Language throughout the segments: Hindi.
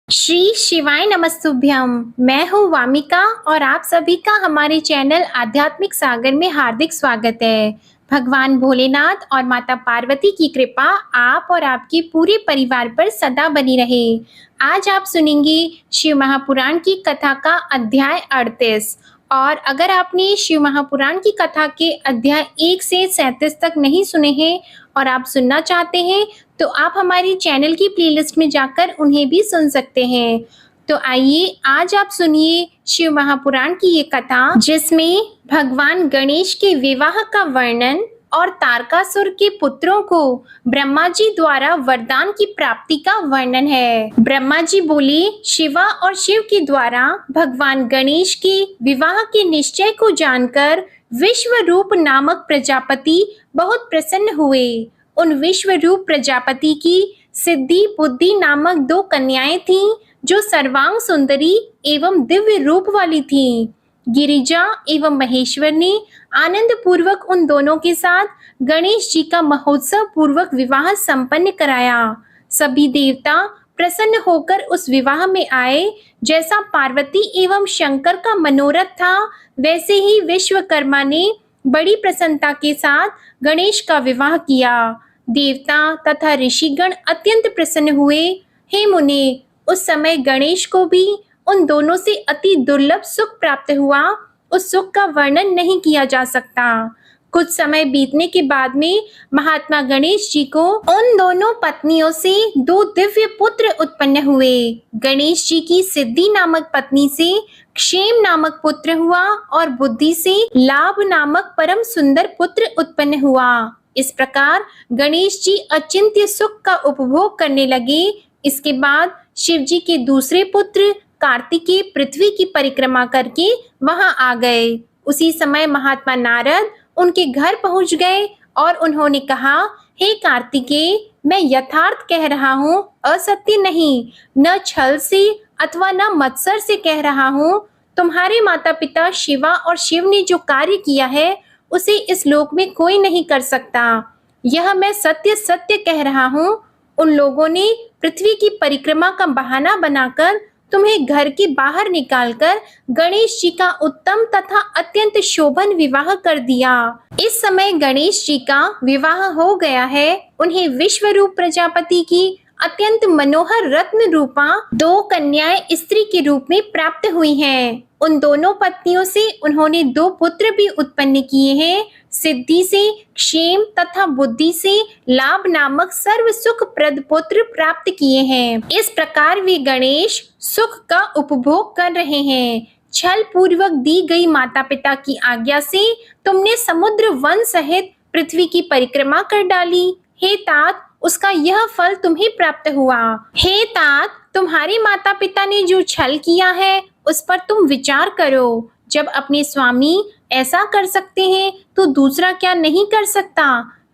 श्री शिवाय नमस्तुभ्यम। मैं हूँ वामिका और आप सभी का हमारे चैनल आध्यात्मिक सागर में हार्दिक स्वागत है। भगवान भोलेनाथ और माता पार्वती की कृपा आप और आपके पूरे परिवार पर सदा बनी रहे। आज आप सुनेंगे शिव महापुराण की कथा का अध्याय 38। और अगर आपने शिव महापुराण की कथा के अध्याय 1 से 37 तक नहीं सुने हैं और आप सुनना चाहते हैं तो आप हमारे चैनल की प्लेलिस्ट में जाकर उन्हें भी सुन सकते हैं। तो आइए आज आप सुनिए शिव महापुराण की ये कथा, जिसमें भगवान गणेश के विवाह का वर्णन और तारकासुर के पुत्रों को ब्रह्मा जी द्वारा वरदान की प्राप्ति का वर्णन है। ब्रह्मा जी बोले, शिवा और शिव के द्वारा भगवान गणेश के विवाह के निश्चय को जानकर विश्वरूप नामक प्रजापति बहुत प्रसन्न हुए। उन विश्वरूप प्रजापति की सिद्धि बुद्धि नामक 2 कन्याएं थीं, जो सर्वांग सुंदरी एवं दिव्य रूप वाली थीं। गिरिजा एवं महेश्वर ने आनंद पूर्वक उन दोनों के साथ गणेश जी का महोत्सव पूर्वक विवाह संपन्न कराया। सभी देवता प्रसन्न होकर उस विवाह में आए। जैसा पार्वती एवं शंकर का मनोरथ था, वैसे ही विश्वकर्मा ने बड़ी प्रसन्नता के साथ गणेश का विवाह किया। देवता तथा ऋषिगण अत्यंत प्रसन्न हुए। हे मुने, उस समय गणेश को भी उन दोनों से अति दुर्लभ सुख प्राप्त हुआ। उस सुख का वर्णन नहीं किया जा सकता। कुछ समय बीतने के बाद में महात्मा गणेश जी को उन दोनों पत्नियों से 2 दिव्य पुत्र उत्पन्न हुए। गणेश जी की सिद्धि नामक पत्नी से क्षेम नामक पुत्र हुआ और बुद्धि से लाभ नामक परम सुंदर पुत्र उत्पन्न हुआ। इस प्रकार गणेश जी अचिंत्य सुख का उपभोग करने लगे। इसके बाद शिव जी के दूसरे पुत्र कार्तिकेय पृथ्वी की परिक्रमा करके वहां आ गए। उसी समय महात्मा नारद उनके घर पहुंच गए और उन्होंने कहा, हे कार्तिकेय, मैं यथार्थ कह रहा हूँ, असत्य नहीं। न छल से अथवा न मत्सर से कह रहा हूँ। तुम्हारे माता पिता शिवा और शिव ने जो कार्य किया है उसे इस लोक में कोई नहीं कर सकता। यह मैं सत्य सत्य कह रहा हूँ। उन लोगों ने पृथ्वी की परिक्रमा का बहाना बनाकर तुम्हें घर के बाहर निकालकर गणेश जी का उत्तम तथा अत्यंत शोभन विवाह कर दिया। इस समय गणेश जी का विवाह हो गया है। उन्हें विश्वरूप प्रजापति की अत्यंत मनोहर रत्न रूपा 2 कन्याएं स्त्री के रूप में प्राप्त हुई हैं। उन दोनों पत्नियों से उन्होंने 2 पुत्र भी उत्पन्न किए हैं। सिद्धि से क्षेम तथा बुद्धि से लाभ नामक सर्व सुख प्रद पुत्र प्राप्त किए हैं। इस प्रकार वे गणेश सुख का उपभोग कर रहे हैं। छल पूर्वक दी गई माता पिता की आज्ञा से तुमने समुद्र वन सहित पृथ्वी की परिक्रमा कर डाली। हे तात, उसका यह फल तुम्हें प्राप्त हुआ। हे तात, तुम्हारे माता पिता ने जो छल किया है उस पर तुम विचार करो। जब अपने स्वामी ऐसा कर सकते हैं तो दूसरा क्या नहीं कर सकता।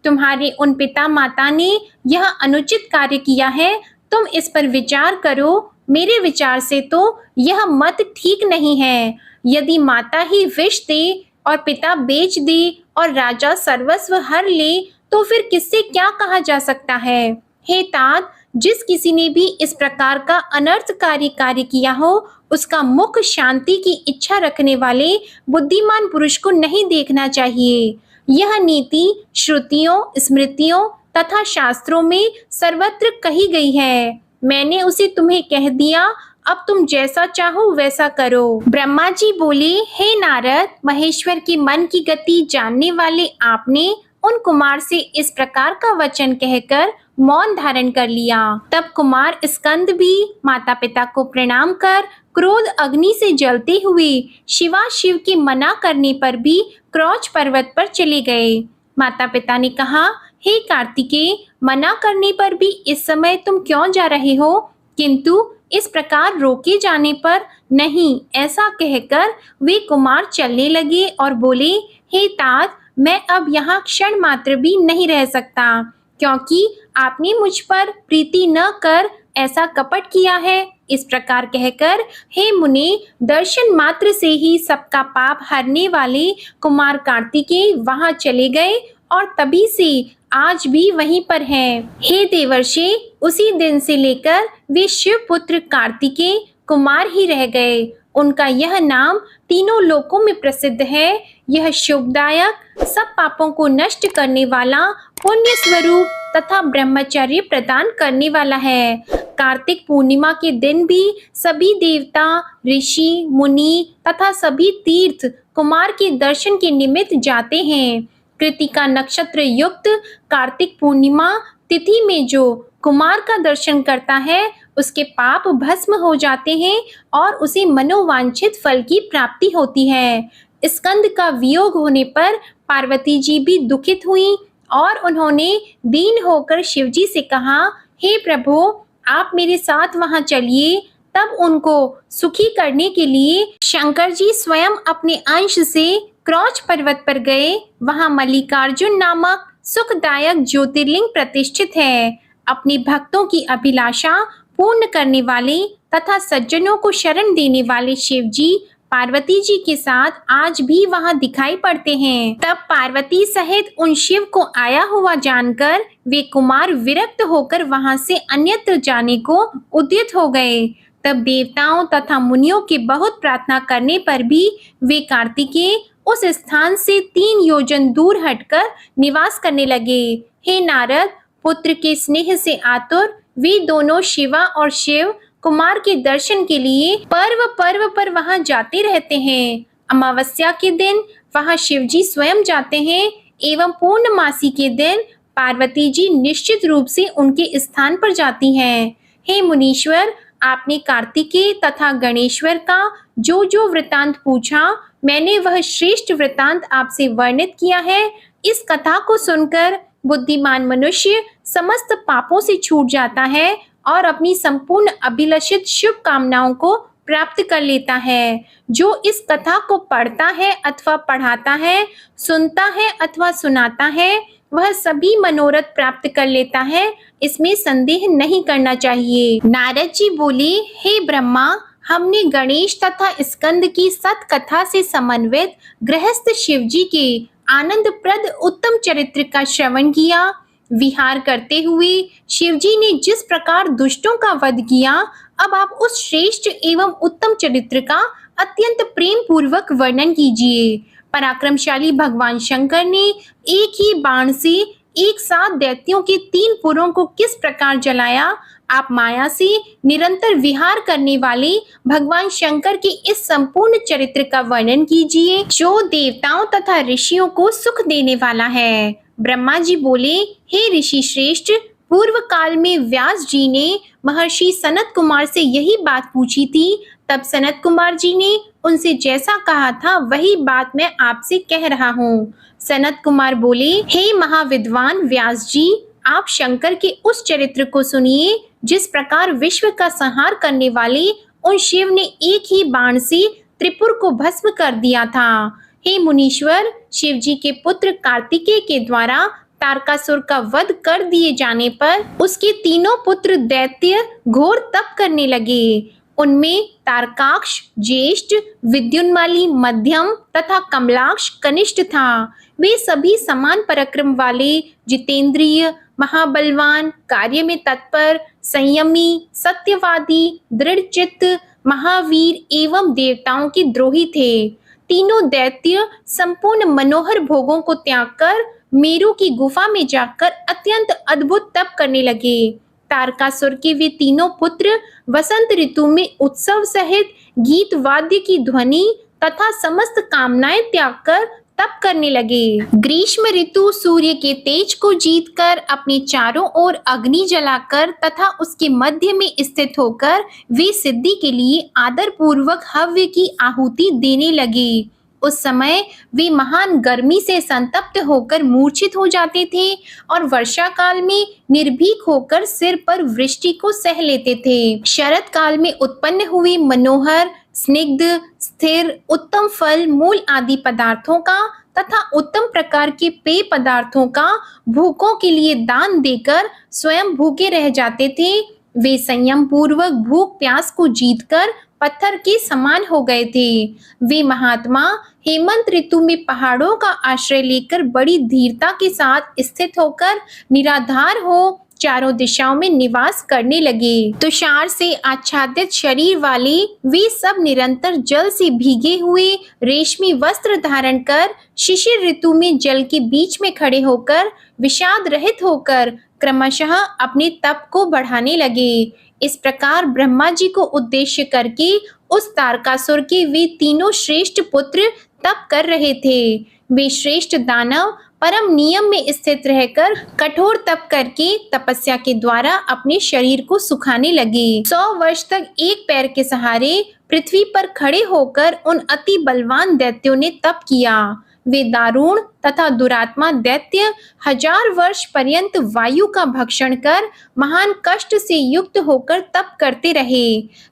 तुम्हारे उन पिता माता ने यह अनुचित कार्य किया है, तुम इस पर विचार करो। मेरे विचार से तो यह मत ठीक नहीं है। यदि माता ही विष दे और पिता बेच दे और राजा सर्वस्व हर ले तो फिर किससे क्या कहा जा सकता है। हे तात, जिस किसी ने भी इस प्रकार का अनर्थकारी कार्य किया हो, उसका मुख शांति की इच्छा रखने वाले बुद्धिमान पुरुष को नहीं देखना चाहिए। यह नीति श्रुतियों, स्मृतियों तथा शास्त्रों में सर्वत्र कही गई है। मैंने उसे तुम्हें कह दिया, अब तुम जैसा चाहो वैसा करो। ब्रह्मा जी बोले, हे नारद, महेश्वर के मन की गति जानने वाले आपने उन कुमार से इस प्रकार का वचन कहकर मौन धारण कर लिया। तब कुमार स्कंद भी माता पिता को प्रणाम कर क्रोध अग्नि से जलते हुए शिवा शिव के मना करने पर भी क्रौच पर्वत पर चले गए। माता पिता ने कहा, हे कार्तिकेय, मना करने पर भी इस समय तुम क्यों जा रहे हो? किंतु इस प्रकार रोके जाने पर नहीं, ऐसा कहकर वे कुमार चलने लगे और बोले, हे तात, मैं अब यहाँ क्षण मात्र भी नहीं रह सकता, क्योंकि आपने मुझ पर प्रीति न कर ऐसा कपट किया है। इस प्रकार कहकर हे मुने, दर्शन मात्र से ही सबका पाप हरने वाले कुमार कार्तिकेय वहां चले गए और तभी से आज भी वहीं पर हैं। हे देवर्षि, उसी दिन से लेकर वे शिव पुत्र कार्तिकेय कुमार ही रह गए। उनका यह नाम तीनों लोकों में प्रसिद्ध है। यह शुभदायक, सब पापों को नष्ट करने वाला, पुण्य स्वरूप तथा ब्रह्मचर्य प्रदान करने वाला है। कार्तिक पूर्णिमा के दिन भी सभी देवता, ऋषि, मुनि तथा सभी तीर्थ कुमार के दर्शन के निमित्त जाते हैं। कृतिका नक्षत्र युक्त कार्तिक पूर्णिमा तिथि में जो कुमार का दर्शन करता है, उसके पाप भस्म हो जाते हैं और उसे मनोवांछित फल की प्राप्ति होती है। स्कंद का वियोग होने पर पार्वती जी भी दुखित हुई और उन्होंने दीन होकर शिवजी से कहा, हे प्रभु, आप मेरे साथ वहां चलिए। तब उनको सुखी करने के लिए शंकर जी स्वयं अपने अंश से क्रौच पर्वत पर गए। वहां मल्लिकार्जुन नामक सुखदायक ज्योतिर्लिंग प्रतिष्ठित है। अपने भक्तों की अभिलाषा पूर्ण करने वाले तथा सज्जनों को शरण देने वाले शिव जी पार्वती जी के साथ आज भी वहां दिखाई पड़ते हैं। तब पार्वती सहित उन शिव को आया हुआ जानकर वे कुमार विरक्त होकर वहां से अन्यत्र जाने को उद्यत हो गए। तब देवताओं तथा मुनियों के बहुत प्रार्थना करने पर भी वे कार्तिकेय उस स्थान से 3 योजन दूर हटकर निवास करने लगे। हे नारद, पुत्र के स्नेह से आतुर वे दोनों शिवा और शिव कुमार के दर्शन के लिए पर्व पर वहां जाते रहते हैं। अमावस्या के दिन वहां शिव जी स्वयं जाते हैं एवं पूर्णमासी के दिन पार्वती जी निश्चित रूप से उनके स्थान पर जाती हैं। हे मुनीश्वर, आपने कार्तिकेय तथा गणेश्वर का जो जो वृतांत पूछा, मैंने वह श्रेष्ठ वृतांत आपसे वर्णित किया है। इस कथा को सुनकर बुद्धिमान मनुष्य समस्त पापों से छूट जाता है और अपनी संपूर्ण अभिलषित शुभ कामनाओं को प्राप्त कर लेता है। जो इस कथा को पढ़ता है अथवा पढ़ाता है, सुनता है अथवा सुनाता है, वह सभी मनोरथ प्राप्त कर लेता है। इसमें संदेह नहीं करना चाहिए। नारद जी बोले, हे ब्रह्मा, हमने गणेश तथा स्कंद की सत कथा से समन्वित गृहस्थ शिव जी के आनंदप्रद उत्तम चरित्र का श्रवण किया। विहार करते हुए शिवजी ने जिस प्रकार दुष्टों का वध किया, अब आप उस श्रेष्ठ एवं उत्तम चरित्र का अत्यंत प्रेम पूर्वक वर्णन कीजिए। पराक्रमशाली भगवान शंकर ने एक ही बाण से एक साथ दैत्यों के 3 पुरों को किस प्रकार जलाया, आप माया से निरंतर विहार करने वाले भगवान शंकर के इस संपूर्ण चरित्र का वर्णन कीजिए, जो देवताओं तथा ऋषियों को सुख देने वाला है। ब्रह्मा जी बोले, हे ऋषि श्रेष्ठ, पूर्व काल में व्यास जी ने महर्षि सनत कुमार से यही बात पूछी थी। तब सनत कुमार जी ने उनसे जैसा कहा था वही बात मैं आपसे कह रहा हूँ। सनत कुमार बोले, हे महाविद्वान व्यास जी, आप शंकर के उस चरित्र को सुनिए जिस प्रकार विश्व का संहार करने वाले उन शिव ने एक ही बाण से त्रिपुर को भस्म कर दिया था। हे मुनीश्वर, शिव जी के पुत्र कार्तिकेय के द्वारा तारकासुर का वध कर दिए जाने पर उसके 3 पुत्र दैत्य घोर तप करने लगे। उनमें तारकाक्ष ज्येष्ठ, विद्युन्माली मध्यम तथा कमलाक्ष कनिष्ठ था। वे सभी समान पराक्रम वाले, जितेंद्रिय, महाबलवान, कार्य में तत्पर, संयमी, सत्यवादी, दृढ़चित्त, महावीर एवं देवताओं के द्रोही थे। तीनों दैत्य संपूर्ण मनोहर भोगों को त्याग कर मेरु की गुफा में जाकर अत्यंत अद्भुत तप करने लगे। तारकासुर के वे 3 पुत्र वसंत ऋतु में उत्सव सहित गीत वाद्य की ध्वनि तथा समस्त कामनाएं त्याग कर तप करने लगे। ग्रीष्म ऋतु सूर्य के तेज को जीतकर अपने चारों ओर अग्नि जलाकर तथा उसके मध्य में स्थित होकर वे सिद्धि के लिए आदर पूर्वक हव्य की आहुति देने लगे। उस समय वे महान गर्मी से संतप्त होकर मूर्छित हो जाते थे और वर्षा काल में निर्भीक होकर सिर पर वृष्टि को सह लेते थे। शरद काल में उत्पन्न हुए मनोहर, स्निग्ध, स्थिर, उत्तम फल, मूल आदि पदार्थों का तथा उत्तम प्रकार के पेय पदार्थों का भूखों के लिए दान देकर स्वयं भूखे रह जाते थे। वे संयम पूर्वक भूख प्यास को जीतकर पत्थर के समान हो गए थे। वे महात्मा हेमंत ऋतु में पहाड़ों का आश्रय लेकर बड़ी धीरता के साथ स्थित होकर निराधार हो चारों दिशाओं में निवास करने लगे। तुषार से आच्छादित शरीर वाले वे सब निरंतर जल से भीगे हुए रेशमी वस्त्र धारण कर शिशिर ऋतु में जल के बीच में खड़े होकर विषाद रहित होकर क्रमशः अपने तप को बढ़ाने लगे। इस प्रकार ब्रह्मा जी को उद्देश्य करके उस तारकासुर के वे तीनों श्रेष्ठ पुत्र तप कर रहे थे। वे श्रेष्ठ दानव परम नियम में स्थित रहकर कठोर तप करके तपस्या के द्वारा अपने शरीर को सुखाने लगे। 100 वर्ष तक एक पैर के सहारे पृथ्वी पर खड़े होकर उन अति बलवान दैत्यों ने तप किया। वे दारुण तथा दुरात्मा दैत्य 1000 वर्ष पर्यंत वायु का भक्षण कर महान कष्ट से युक्त होकर तप करते रहे।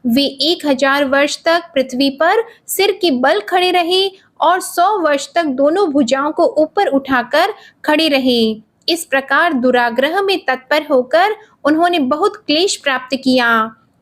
वे 1000 वर्ष तक पृथ्वी पर सिर के बल खड़े रहे और 100 वर्ष तक दोनों भुजाओं को ऊपर उठाकर खड़े रहे। इस प्रकार दुराग्रह में तत्पर होकर उन्होंने बहुत क्लेश प्राप्त किया।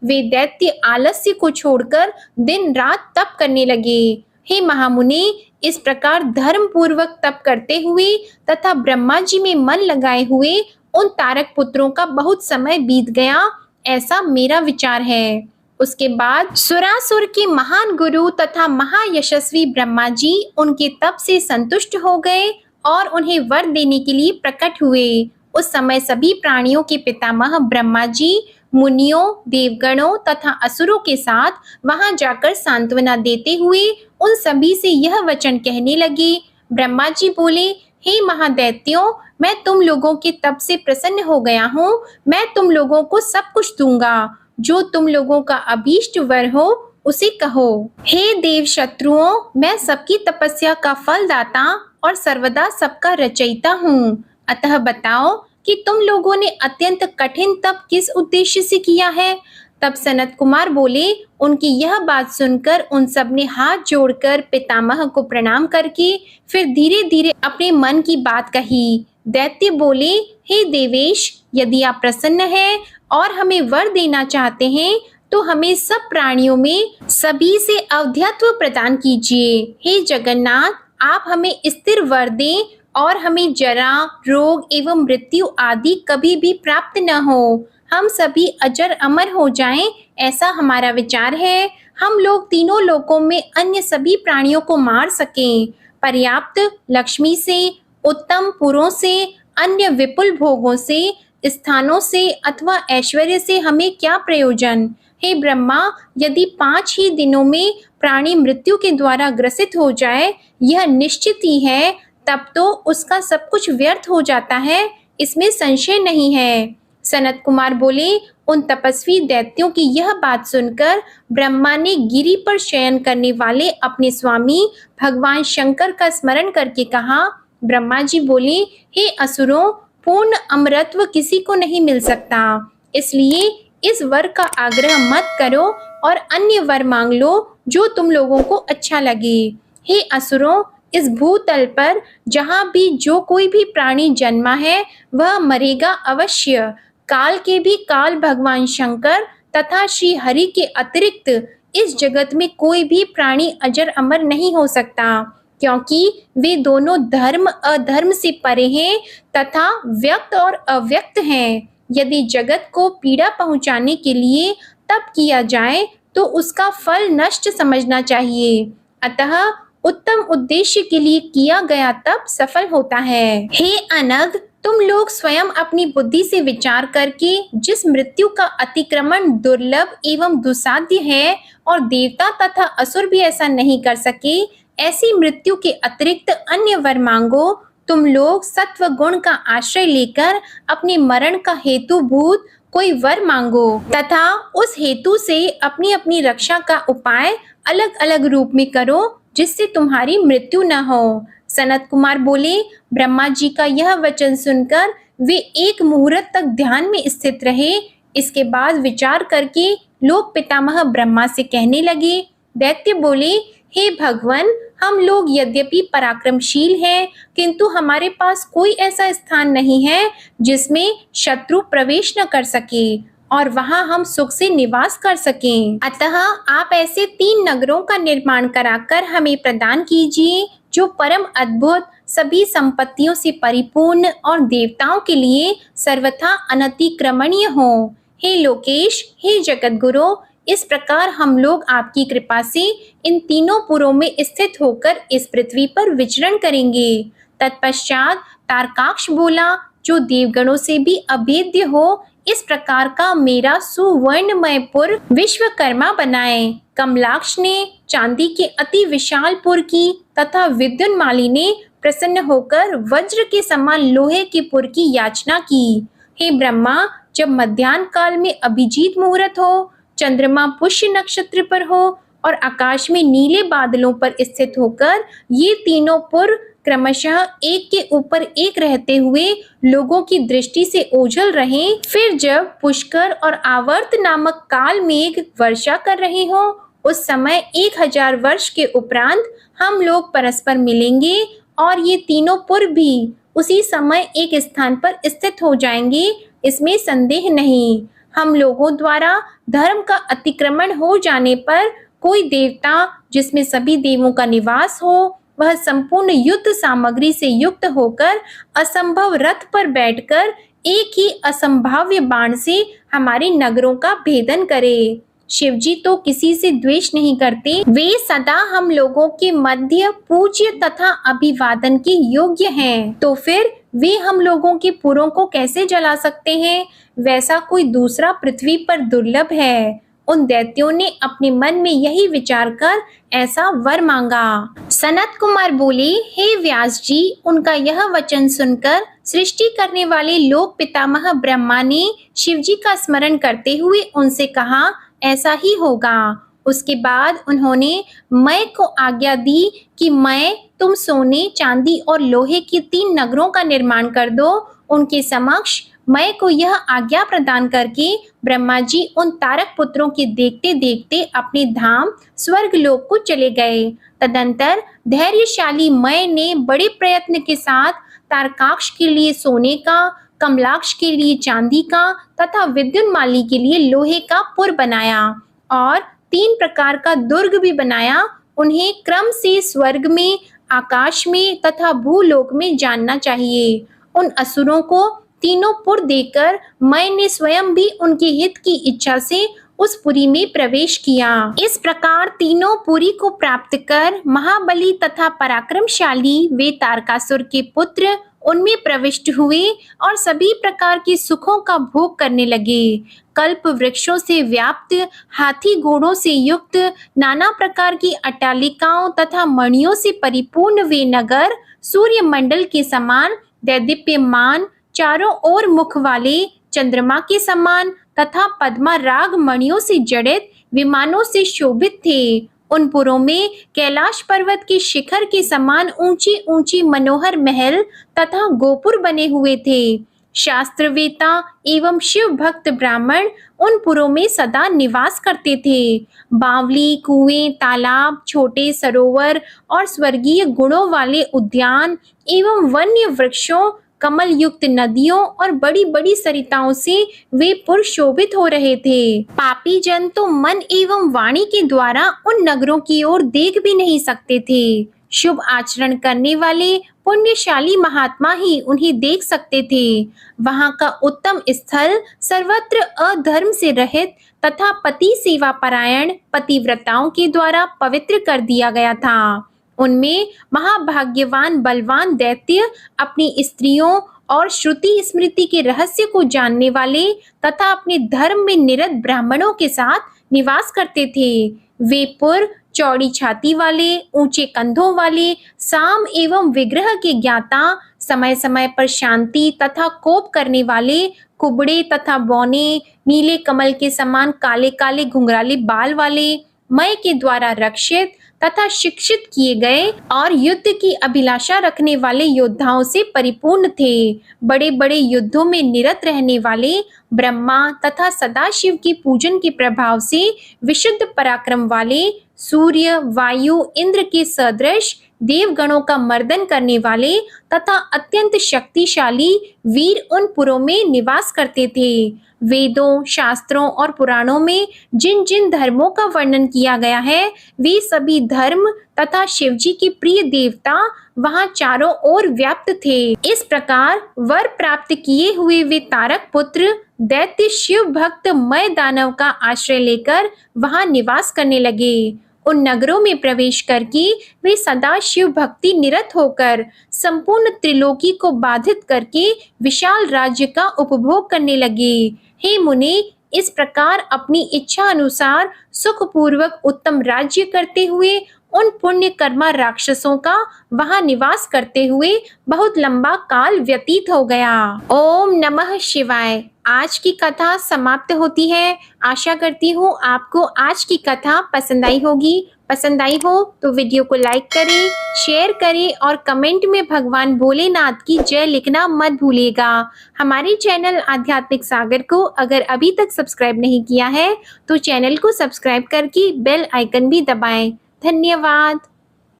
वे दैत्य आलस्य को छोड़कर दिन रात तप करने लगे। हे महामुनि, इस प्रकार धर्म पूर्वक तप करते हुए तथा ब्रह्मा जी में मन लगाए हुए उन तारक पुत्रों का बहुत समय बीत गया, ऐसा मेरा विचार है। उसके बाद सुरासुर के महान गुरु तथा महायशस्वी ब्रह्मा जी उनके तप से संतुष्ट हो गए और उन्हें वर देने के लिए प्रकट हुए। उस समय सभी प्राणियों के पितामह ब्रह्मा जी मुनियों, देवगणों तथा असुरों के साथ वहां जाकर सांत्वना देते हुए उन सभी से यह वचन कहने लगे। ब्रह्मा जी बोले, हे महादैत्यों, मैं तुम लोगों के तप से प्रसन्न हो गया हूँ। मैं तुम लोगों को सब कुछ दूंगा। जो तुम लोगों का अभीष्ट वर हो उसे कहो। हे देव शत्रुओं, मैं सबकी तपस्या का फलदाता और सर्वदा सबका रचयिता हूँ। अतः बताओ कि तुम लोगों ने अत्यंत कठिन तप किस उद्देश्य से किया है। तब सनत कुमार बोले, उनकी यह बात सुनकर उन सब ने हाथ जोड़कर पितामह को प्रणाम करके फिर धीरे धीरे अपने मन की बात कही। दैत्य बोले, हे देवेश, यदि आप प्रसन्न हैं और हमें वर देना चाहते हैं तो हमें सब प्राणियों में सभी से अवध्यत्व प्रदान कीजिए। हे जगन्नाथ, आप हमें स्थिर वर दें और हमें जरा, रोग एवं मृत्यु आदि कभी भी प्राप्त न हो। हम सभी अजर अमर हो जाएं, ऐसा हमारा विचार है। हम लोग तीनों लोकों में अन्य सभी प्राणियों को मार सकें। पर्याप्त लक्ष्मी से, उत्तम पुरों से, अन्य विपुल भोगों से, स्थानों से अथवा ऐश्वर्य से हमें क्या प्रयोजन। हे ब्रह्मा, यदि 5 ही दिनों में प्राणी मृत्यु के द्वारा ग्रसित हो जाए, यह निश्चित ही है, तब तो उसका सब कुछ व्यर्थ हो जाता है, इसमें संशय नहीं है। सनत कुमार बोले, उन तपस्वी दैत्यों की यह बात सुनकर ब्रह्मा ने गिरी पर शयन करने वाले अपने स्वामी भगवान शंकर का स्मरण करके कहा। ब्रह्मा जी बोले, हे असुरों, पूर्ण अमरत्व किसी को नहीं मिल सकता, इसलिए इस वर का आग्रह मत करो और अन्य वर मांग लो जो तुम लोगों को अच्छा लगे। हे असुरों, इस भूतल पर जहाँ भी जो कोई भी प्राणी जन्मा है वह मरेगा अवश्य। काल के भी काल भगवान शंकर तथा श्री हरि के अतिरिक्त इस जगत में कोई भी प्राणी अजर अमर नहीं हो सकता, क्योंकि वे दोनों धर्म अधर्म से परे हैं तथा व्यक्त और अव्यक्त हैं। यदि जगत को पीड़ा पहुंचाने के लिए तप किया जाए तो उसका फल नष्ट समझना चाहिए। अतः उत्तम उद्देश्य के लिए किया गया तप सफल होता है। हे अनग, तुम लोग स्वयं अपनी बुद्धि से विचार करके जिस मृत्यु का अतिक्रमण दुर्लभ एवं दुसाध्य है और देवता तथा असुर भी ऐसा नहीं कर सके, ऐसी मृत्यु के अतिरिक्त अन्य वर मांगो। तुम लोग सत्व गुण का आश्रय लेकर अपने मरण का हेतुभूत कोई वर मांगो तथा उस हेतु से अपनी अपनी रक्षा का उपाय अलग अलग रूप में करो, जिससे तुम्हारी मृत्यु न हो। सनत कुमार बोले, ब्रह्मा जी का यह वचन सुनकर वे एक मुहूर्त तक ध्यान में स्थित रहे। इसके बाद विचार करके लोक पितामह ब्रह्मा से कहने लगे। दैत्य बोले, हे भगवान, हम लोग यद्यपि पराक्रमशील हैं, किंतु हमारे पास कोई ऐसा स्थान नहीं है जिसमें शत्रु प्रवेश न कर सके। और वहां हम सुख से निवास कर सकें। अतः आप ऐसे 3 नगरों का निर्माण कराकर हमें प्रदान कीजिए जो परम अद्भुत, सभी संपत्तियों से परिपूर्ण और देवताओं के लिए सर्वथा अनतिक्रमणीय हो। हे लोकेश, हे जगत गुरु, इस प्रकार हम लोग आपकी कृपा से इन तीनों पुरों में स्थित होकर इस पृथ्वी पर विचरण करेंगे। तत्पश्चात तारकाक्ष बोला, जो देवगणों से भी अभेद्य हो, इस प्रकार का मेरा सुवर्णमय पुर विश्वकर्मा बनाए। कमलाक्ष ने चांदी के अति विशाल पुर की तथा विद्युन्माली ने प्रसन्न होकर वज्र के समान लोहे के पुर की याचना की। हे ब्रह्मा, जब मध्याह्न काल में अभिजीत मुहूर्त हो, चंद्रमा पुष्य नक्षत्र पर हो और आकाश में नीले बादलों पर स्थित होकर ये तीनों पुर क्रमशः एक के ऊपर एक रहते हुए लोगों की दृष्टि से ओझल रहे, फिर जब पुष्कर और आवर्त नामक काल मेघ वर्षा कर रहे हो, उस समय 1000 वर्ष के उपरांत हम लोग परस्पर मिलेंगे और ये तीनों पुर भी उसी समय एक स्थान पर स्थित हो जाएंगे, इसमें संदेह नहीं। हम लोगों द्वारा धर्म का अतिक्रमण हो जाने पर कोई देवता जिसमें सभी देवों का निवास हो, वह संपूर्ण युद्ध सामग्री से युक्त होकर असंभव रथ पर बैठकर एक ही असंभाव्य बाण से हमारे नगरों का भेदन करे। शिवजी तो किसी से द्वेष नहीं करते, वे सदा हम लोगों के मध्य पूज्य तथा अभिवादन के योग्य हैं। तो फिर वे हम लोगों के पुरों को कैसे जला सकते हैं? वैसा कोई दूसरा पृथ्वी पर दुर्लभ है। उन दैत्यों ने अपने मन में यही विचार कर ऐसा वर मांगा। सनत कुमार बोले, हे व्यास जी, उनका यह वचन सुनकर सृष्टि करने वाले लोक पितामह ब्रह्मा ने शिवजी का स्मरण करते हुए उनसे कहा, ऐसा ही होगा। उसके बाद उन्होंने मैं को आज्ञा दी कि मैं तुम सोने, चांदी और लोहे के 3 नगरों का निर्माण कर दो। उनके समक्ष मैं को यह आज्ञा प्रदान करके ब्रह्मा जी उन तारक पुत्रों के देखते देखते अपने धाम स्वर्ग लोक को चले गए। तदंतर धैर्यशाली मैं ने बड़े प्रयत्न के साथ तारकाक्ष के लिए सोने का, कमलाक्ष के लिए चांदी का तथा विद्युन्माली के लिए लोहे का पुर बनाया और 3 प्रकार का दुर्ग भी बनाया। उन्हें क्रम से स्वर्ग में, आकाश में तथा भूलोक में जानना चाहिए। उन असुरों को तीनों पुर देकर मैंने स्वयं भी उनके हित की इच्छा से उस पुरी में प्रवेश किया। इस प्रकार तीनों पुरी को प्राप्त कर महाबली तथा पराक्रमशाली वे तारकासुर के पुत्र उनमें प्रविष्ट हुए और सभी प्रकार के सुखों का भोग करने लगे। कल्प वृक्षों से व्याप्त, हाथी घोड़ों से युक्त, नाना प्रकार की अट्टालिकाओं तथा मणियों से परिपूर्ण वे नगर सूर्य मंडल के समान दैदीप्यमान, चारों ओर मुख वाले, चंद्रमा के समान तथा पद्मा राग मणियों से जड़ित विमानों से शोभित थे। उन पुरों में कैलाश पर्वत के शिखर के समान ऊंची ऊंची मनोहर महल तथा गोपुर बने हुए थे। शास्त्रवेता एवं शिव भक्त ब्राह्मण उन पुरों में सदा निवास करते थे। बावली, कुएं, तालाब, छोटे सरोवर और स्वर्गीय गुणों वाले उद्यान एवं वन्य वृक्षों, कमल युक्त नदियों और बड़ी बड़ी सरिताओं से वे पुर शोभित हो रहे थे। पापी जन तो मन एवं वाणी के द्वारा उन नगरों की ओर देख भी नहीं सकते थे। शुभ आचरण करने वाले पुण्यशाली महात्मा ही उन्हें देख सकते थे। वहां का उत्तम स्थल सर्वत्र अधर्म से रहित तथा पति सेवा परायण पतिव्रताओं के द्वारा पवित्र कर दिया गया था। उनमें महाभाग्यवान बलवान दैत्य अपनी स्त्रियों और श्रुति स्मृति के रहस्य को जानने वाले तथा अपने धर्म में निरत ब्राह्मणों के साथ निवास करते थे। वे पुर चौड़ी छाती वाले, ऊंचे कंधों वाले, साम एवं विग्रह के ज्ञाता, समय समय पर शांति तथा कोप करने वाले, कुबड़े तथा बौने, नीले कमल के समान काले काले घुंघराले बाल वाले, मय के द्वारा रक्षित तथा शिक्षित किए गए और युद्ध की अभिलाषा रखने वाले योद्धाओं से परिपूर्ण थे। बड़े बड़े युद्धों में निरत रहने वाले ब्रह्मा तथा सदाशिव की पूजन के प्रभाव से विशुद्ध पराक्रम वाले सूर्य, वायु, इंद्र के सदृश देवगणों का मर्दन करने वाले तथा अत्यंत शक्तिशाली वीर उन पुरों में निवास करते थे। वेदों, शास्त्रों और पुराणों में जिन जिन धर्मों का वर्णन किया गया है, वे सभी धर्म तथा शिवजी के प्रिय देवता वहां चारों ओर व्याप्त थे। इस प्रकार वर प्राप्त किए हुए वे तारक पुत्र दैत्य शिव भक्त मय दानव का आश्रय लेकर वहां निवास करने लगे। उन नगरों में प्रवेश करके वे सदा शिव भक्ति निरत होकर संपूर्ण त्रिलोकी को बाधित करके विशाल राज्य का उपभोग करने लगे। हे मुने, इस प्रकार अपनी इच्छा अनुसार सुखपूर्वक उत्तम राज्य करते हुए उन पुण्य कर्मा राक्षसों का वहां निवास करते हुए बहुत लंबा काल व्यतीत हो गया। ओम नमः शिवाय। आज की कथा समाप्त होती है। आशा करती हूँ आपको आज की कथा पसंद आई होगी। पसंद आई हो तो वीडियो को लाइक करें, शेयर करें और कमेंट में भगवान भोलेनाथ की जय लिखना मत भूलिएगा। हमारे चैनल आध्यात्मिक सागर को अगर अभी तक सब्सक्राइब नहीं किया है तो चैनल को सब्सक्राइब करके बेल आइकन भी दबाएं। धन्यवाद।